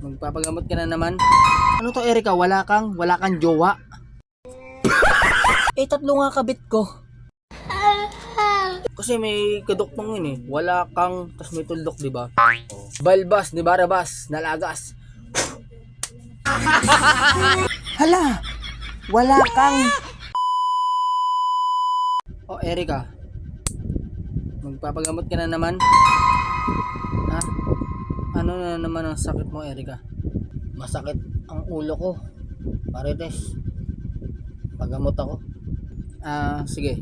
Magpapagamot ka na naman. Ano to, Erika? Wala kang jowa. Tatlo nga kabit ko. Kasi may kaduktong yun eh. Wala kang, tas may tuldok, di ba? Balbas, di ba, rabas, nalagas. Hala! Wala kang... Erika. Magpapagamot ka na naman. Ha? Ano na naman ang sakit mo, Erika? Masakit ang ulo ko. Marites. Pagamot ako. Sige.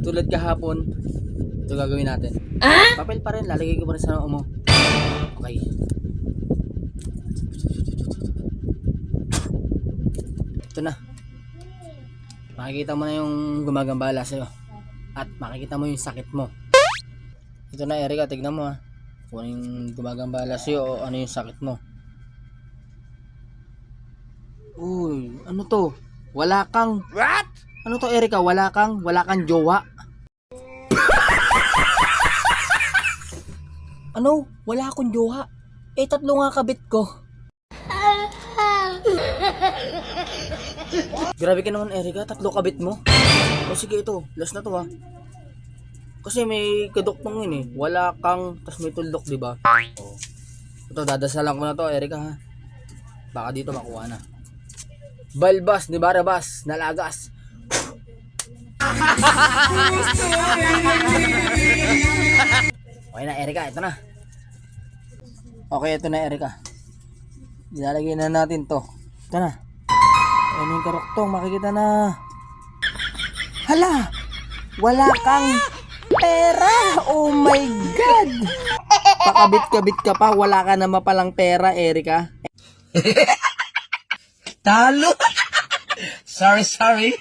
Tulad kahapon, ito gagawin natin. Papel pa rin, lalagay ko pa rin sa noo mo. Okay. Ito na. Makikita mo na yung gumagambala sa'yo. At makikita mo yung sakit mo. Ito na, Erika, tignan mo ha. Kung ano yung gumagambala sa'yo o ano yung sakit mo. Uy, ano to? Wala kang... What? Ano to, Erika? Wala kang jowa. Ano? Wala akong jowa. Tatlo nga kabit ko. Grabe ka naman, Erika. Tatlo kabit mo. O sige, ito. Last na to ha. Kasi may kaduktong yun eh. Wala kang, tas may tuldok, di ba? Ito, dadasalan ko na to, Erika ha. Baka dito makuha na. Balbas, di ba, rabas, nalagas. Okay na, Erika, ito na. Okay, ito na, Erika. Ilalagay na natin to. Ito na. Ayan yung karuktong, makikita na. Hala! Wala kang pera! Oh my God! Pakabit-kabit ka pa, wala ka naman palang pera, Erika. Talo! Sorry.